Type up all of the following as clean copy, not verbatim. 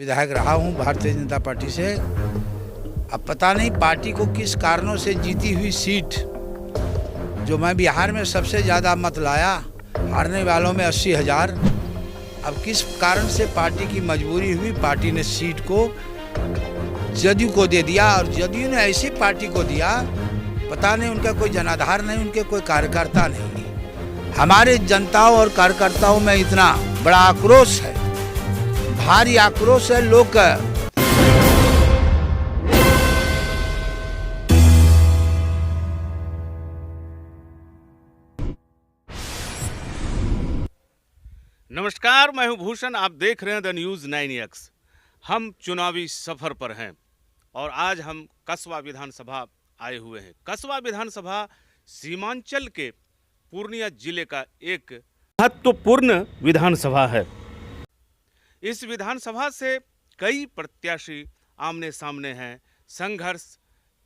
विधायक रहा हूं भारतीय जनता पार्टी से। अब पता नहीं पार्टी को किस कारणों से जीती हुई सीट, जो मैं बिहार में सबसे ज़्यादा मत लाया, हारने वालों में 80,000, अब किस कारण से पार्टी की मजबूरी हुई, पार्टी ने सीट को जदयू को दे दिया। और जदयू ने ऐसी पार्टी को दिया, पता नहीं उनका कोई जनाधार नहीं, उनके कोई कार्यकर्ता नहीं। हमारे जनताओं और कार्यकर्ताओं में इतना बड़ा आक्रोश है, भारी आक्रोश है। लोग नमस्कार, मैं हूं भूषण। आप देख रहे हैं द न्यूज़ 9X। हम चुनावी सफर पर हैं और आज हम कसबा विधानसभा आए हुए हैं। कसबा विधानसभा सीमांचल के पूर्णिया जिले का एक महत्वपूर्ण विधानसभा है। इस विधानसभा से कई प्रत्याशी आमने सामने हैं, संघर्ष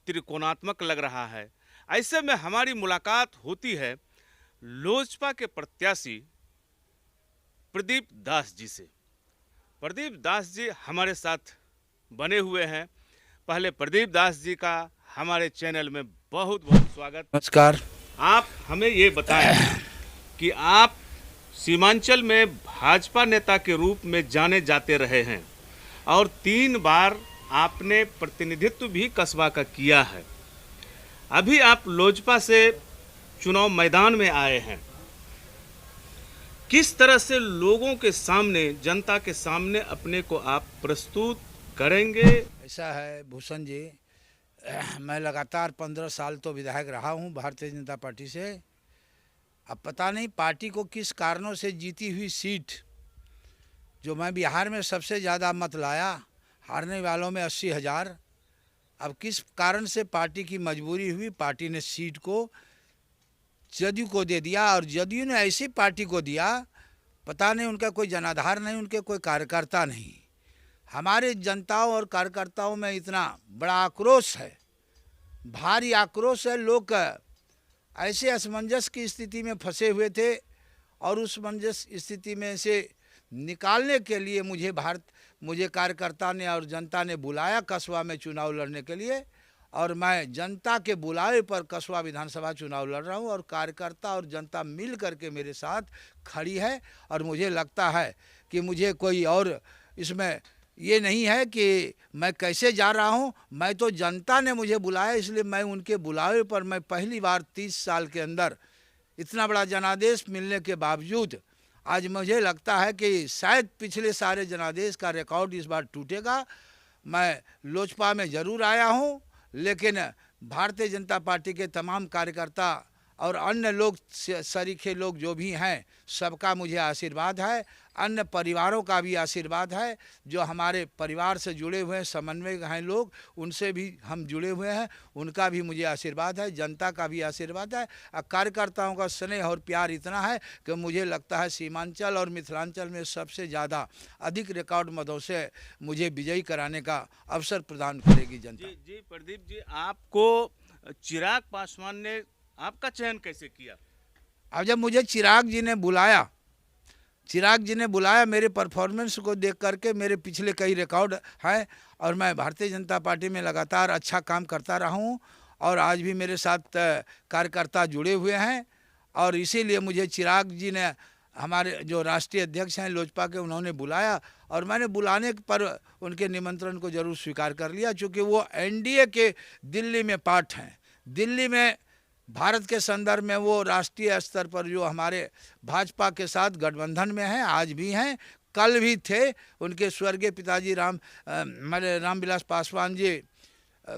त्रिकोणात्मक लग रहा है। ऐसे में हमारी मुलाकात होती है लोजपा के प्रत्याशी प्रदीप दास जी से। प्रदीप दास जी हमारे साथ बने हुए हैं। पहले प्रदीप दास जी का हमारे चैनल में बहुत बहुत स्वागत। नमस्कार। आप हमें ये बताएं कि आप सीमांचल में भाजपा नेता के रूप में जाने जाते रहे हैं और 3 बार आपने प्रतिनिधित्व भी कसबा का किया है। अभी आप लोजपा से चुनाव मैदान में आए हैं। किस तरह से लोगों के सामने, जनता के सामने अपने को आप प्रस्तुत करेंगे? ऐसा है भूषण जी, मैं लगातार 15 साल तो विधायक रहा हूं भारतीय जनता पार्टी से। अब पता नहीं पार्टी को किस कारणों से जीती हुई सीट, जो मैं बिहार में सबसे ज़्यादा मत लाया, हारने वालों में 80,000, अब किस कारण से पार्टी की मजबूरी हुई, पार्टी ने सीट को जदयू को दे दिया। और जदयू ने ऐसी पार्टी को दिया, पता नहीं उनका कोई जनाधार नहीं, उनके कोई कार्यकर्ता नहीं। हमारे जनताओं और कार्यकर्ताओं में इतना बड़ा आक्रोश है, भारी आक्रोश है। लोग ऐसे असमंजस की स्थिति में फंसे हुए थे और उस असमंजस स्थिति में से निकालने के लिए मुझे कार्यकर्ता ने और जनता ने बुलाया कसबा में चुनाव लड़ने के लिए। और मैं जनता के बुलावे पर कसबा विधानसभा चुनाव लड़ रहा हूं और कार्यकर्ता और जनता मिल करके मेरे साथ खड़ी है। और मुझे लगता है कि मुझे कोई और इसमें ये नहीं है कि मैं कैसे जा रहा हूं, मैं तो जनता ने मुझे बुलाया, इसलिए मैं उनके बुलावे पर मैं पहली बार 30 साल के अंदर इतना बड़ा जनादेश मिलने के बावजूद आज मुझे लगता है कि शायद पिछले सारे जनादेश का रिकॉर्ड इस बार टूटेगा। मैं लोजपा में ज़रूर आया हूं, लेकिन भारतीय जनता पार्टी के तमाम कार्यकर्ता और अन्य लोग, सरीखे लोग जो भी हैं, सबका मुझे आशीर्वाद है। अन्य परिवारों का भी आशीर्वाद है, जो हमारे परिवार से जुड़े हुए हैं, समन्वय हैं लोग, उनसे भी हम जुड़े हुए हैं, उनका भी मुझे आशीर्वाद है। जनता का भी आशीर्वाद है। कार्यकर्ताओं का स्नेह और प्यार इतना है कि मुझे लगता है सीमांचल और मिथिलांचल में सबसे ज़्यादा अधिक रिकॉर्ड मतों से मुझे विजयी कराने का अवसर प्रदान करेगी जनता। जी प्रदीप जी, आपको चिराग पासवान ने आपका चयन कैसे किया? अब जब मुझे चिराग जी ने बुलाया, मेरे परफॉर्मेंस को देख करके, मेरे पिछले कई रिकॉर्ड हैं और मैं भारतीय जनता पार्टी में लगातार अच्छा काम करता रहा हूँ और आज भी मेरे साथ कार्यकर्ता जुड़े हुए हैं। और इसीलिए मुझे चिराग जी ने, हमारे जो राष्ट्रीय अध्यक्ष हैं लोजपा के, उन्होंने बुलाया और मैंने बुलाने पर उनके निमंत्रण को जरूर स्वीकार कर लिया, चूँकि वो एनडीए के दिल्ली में पार्ट हैं। दिल्ली में भारत के संदर्भ में वो राष्ट्रीय स्तर पर जो हमारे भाजपा के साथ गठबंधन में हैं, आज भी हैं, कल भी थे। उनके स्वर्गीय पिताजी रामविलास पासवान जी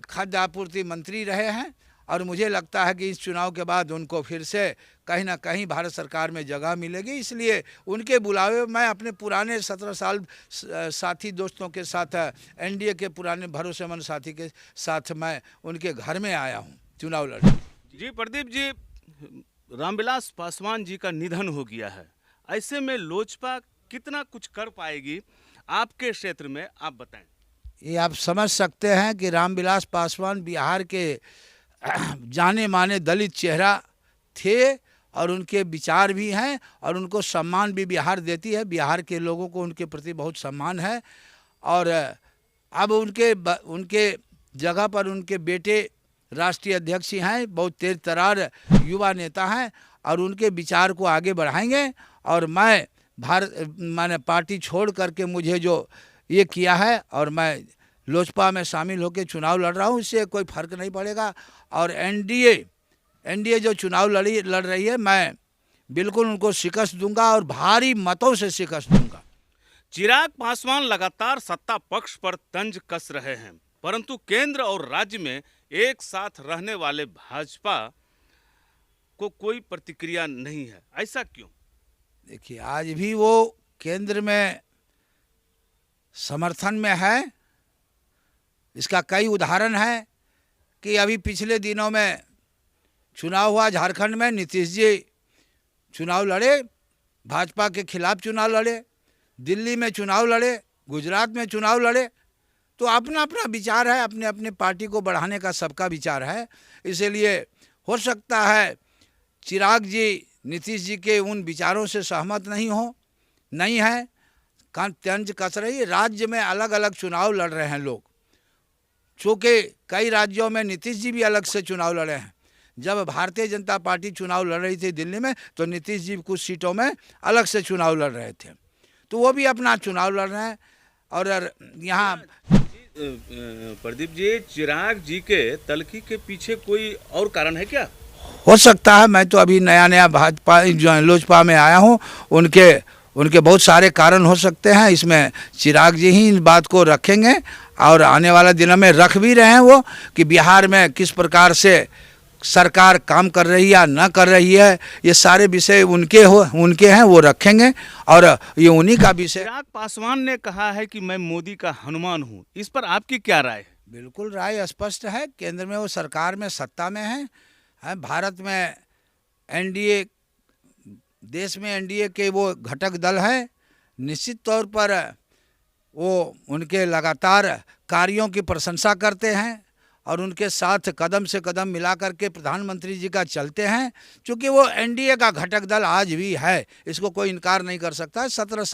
खाद्य आपूर्ति मंत्री रहे हैं और मुझे लगता है कि इस चुनाव के बाद उनको फिर से कहीं ना कहीं भारत सरकार में जगह मिलेगी। इसलिए उनके बुलावे मैं अपने पुराने 17 साल साथी दोस्तों के साथ, एनडीए के पुराने भरोसेमंद साथी के साथ मैं उनके घर में आया हूँ चुनाव लड़ने। जी प्रदीप जी, रामविलास पासवान जी का निधन हो गया है। ऐसे में लोजपा कितना कुछ कर पाएगी आपके क्षेत्र में, आप बताएं। ये आप समझ सकते हैं कि रामविलास पासवान बिहार के जाने माने दलित चेहरा थे और उनके विचार भी हैं और उनको सम्मान भी बिहार देती है। बिहार के लोगों को उनके प्रति बहुत सम्मान है और अब उनके जगह पर उनके बेटे राष्ट्रीय अध्यक्ष ही हैं, बहुत तेज तरार युवा नेता हैं और उनके विचार को आगे बढ़ाएंगे। और मैं मैंने पार्टी छोड़ करके मुझे जो ये किया है और मैं लोजपा में शामिल होकर चुनाव लड़ रहा हूँ, इससे कोई फर्क नहीं पड़ेगा। और एनडीए जो चुनाव लड़ रही है, मैं बिल्कुल उनको शिकस्त दूंगा और भारी मतों से शिकस्त दूंगा। चिराग पासवान लगातार सत्ता पक्ष पर तंज कस रहे हैं, परंतु केंद्र और राज्य में एक साथ रहने वाले भाजपा को कोई प्रतिक्रिया नहीं है, ऐसा क्यों? देखिए, आज भी वो केंद्र में समर्थन में है। इसका कई उदाहरण है कि अभी पिछले दिनों में चुनाव हुआ झारखंड में, नीतीश जी चुनाव लड़े, भाजपा के खिलाफ चुनाव लड़े, दिल्ली में चुनाव लड़े, गुजरात में चुनाव लड़े। तो अपना अपना विचार है, अपने अपने पार्टी को बढ़ाने का सबका विचार है। इसलिए हो सकता है चिराग जी नीतीश जी के उन विचारों से सहमत नहीं है। तंज कस रही। राज्य में अलग अलग चुनाव लड़ रहे हैं लोग, चूँकि कई राज्यों में नीतीश जी भी अलग से चुनाव लड़े हैं। जब भारतीय जनता पार्टी चुनाव लड़ रही थी दिल्ली में, तो नीतीश जी कुछ सीटों में अलग से चुनाव लड़ रहे थे, तो वो भी अपना चुनाव लड़ रहे हैं। और यहाँ प्रदीप जी, चिराग जी के तलखी के पीछे कोई और कारण है क्या? हो सकता है, मैं तो अभी नया भाजपा लोजपा में आया हूँ, उनके बहुत सारे कारण हो सकते हैं। इसमें चिराग जी ही इन बात को रखेंगे और आने वाला दिनों में रख भी रहे हैं वो, कि बिहार में किस प्रकार से सरकार काम कर रही है या न कर रही है, ये सारे विषय उनके हैं, वो रखेंगे और ये उन्हीं का विषय। चिराग पासवान ने कहा है कि मैं मोदी का हनुमान हूँ, इस पर आपकी क्या राय है? बिल्कुल राय स्पष्ट है। केंद्र में वो सरकार में सत्ता में है। भारत में एनडीए, देश में एनडीए के वो घटक दल है। निश्चित तौर पर वो उनके लगातार कार्यों की प्रशंसा करते हैं और उनके साथ कदम से कदम मिला करके प्रधानमंत्री जी का चलते हैं, क्योंकि वो एनडीए का घटक दल आज भी है, इसको कोई इनकार नहीं कर सकता। 17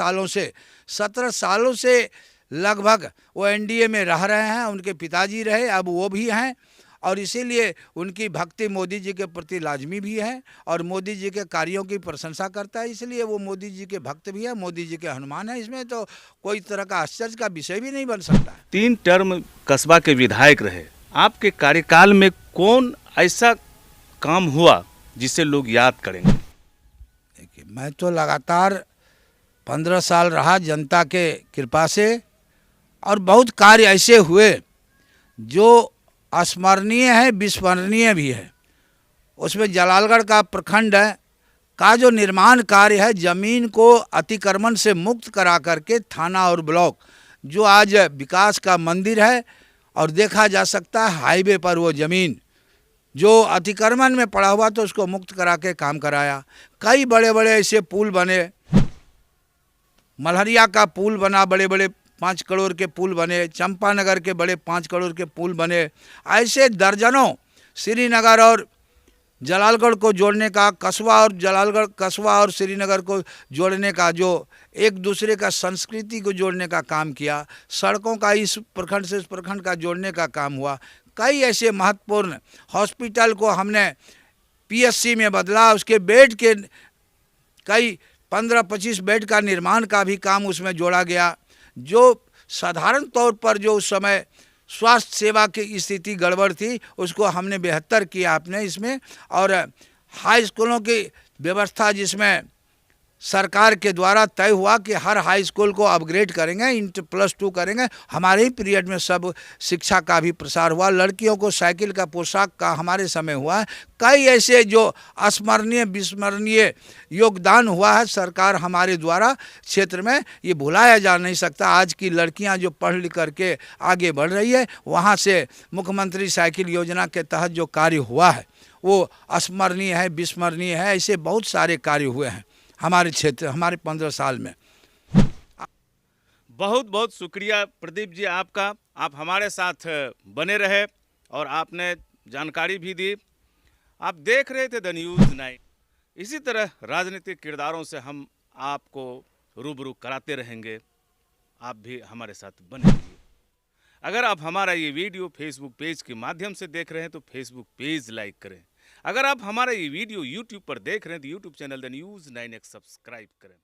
सालों से लगभग वो एनडीए में रह रहे हैं। उनके पिताजी रहे, अब वो भी हैं, और इसीलिए उनकी भक्ति मोदी जी के प्रति लाजमी भी है और मोदी जी के कार्यों की प्रशंसा करता है। इसलिए वो मोदी जी के भक्त भी है, मोदी जी के हनुमान है। इसमें तो कोई तरह का आश्चर्य का विषय भी नहीं बन सकता। 3 टर्म कस्बा के विधायक रहे, आपके कार्यकाल में कौन ऐसा काम हुआ जिसे लोग याद करेंगे? देखिए, मैं तो लगातार 15 साल रहा जनता के कृपा से, और बहुत कार्य ऐसे हुए जो अस्मरणीय है, विस्मरणीय भी है। उसमें जलालगढ़ का प्रखंड का जो निर्माण कार्य है, जमीन को अतिक्रमण से मुक्त करा करके थाना और ब्लॉक, जो आज विकास का मंदिर है, और देखा जा सकता है हाईवे पर वो ज़मीन जो अतिक्रमण में पड़ा हुआ तो उसको मुक्त करा के काम कराया। कई बड़े बड़े ऐसे पुल बने, मल्हरिया का पुल बना, बड़े बड़े 5 करोड़ के पुल बने, चंपानगर के बड़े 5 करोड़ के पुल बने। ऐसे दर्जनों, श्रीनगर और जलालगढ़ को जोड़ने का, कस्बा और श्रीनगर को जोड़ने का, जो एक दूसरे का संस्कृति को जोड़ने का काम किया। सड़कों का इस प्रखंड से इस प्रखंड का जोड़ने का काम हुआ। कई ऐसे महत्वपूर्ण हॉस्पिटल को हमने पीएससी में बदला, उसके बेड के कई 15-25 बेड का निर्माण का भी काम उसमें जोड़ा गया। जो साधारण तौर पर जो उस समय स्वास्थ्य सेवा की स्थिति गड़बड़ थी, उसको हमने बेहतर किया अपने इसमें। और हाई स्कूलों की व्यवस्था, जिसमें सरकार के द्वारा तय हुआ कि हर हाई स्कूल को अपग्रेड करेंगे, इंटर +2 करेंगे। हमारे ही पीरियड में सब शिक्षा का भी प्रसार हुआ। लड़कियों को साइकिल का पोशाक का हमारे समय हुआ है। कई ऐसे जो अस्मरणीय विस्मरणीय योगदान हुआ है सरकार हमारे द्वारा क्षेत्र में, ये भुलाया जा नहीं सकता। आज की लड़कियां जो पढ़ लिख करके आगे बढ़ रही है, वहाँ से मुख्यमंत्री साइकिल योजना के तहत जो कार्य हुआ है वो अस्मरणीय है, विस्मरणीय है। ऐसे बहुत सारे कार्य हुए हैं हमारे क्षेत्र, हमारे 15 साल में। बहुत बहुत शुक्रिया प्रदीप जी आपका। आप हमारे साथ बने रहे और आपने जानकारी भी दी। आप देख रहे थे द न्यूज़ 9। इसी तरह राजनीतिक किरदारों से हम आपको रूबरू कराते रहेंगे। आप भी हमारे साथ बने रहिए। अगर आप हमारा ये वीडियो फेसबुक पेज के माध्यम से देख रहे हैं तो फेसबुक पेज लाइक करें। अगर आप हमारा ये वीडियो यूट्यूब पर देख रहे हैं तो YouTube channel the news 9X subscribe करें।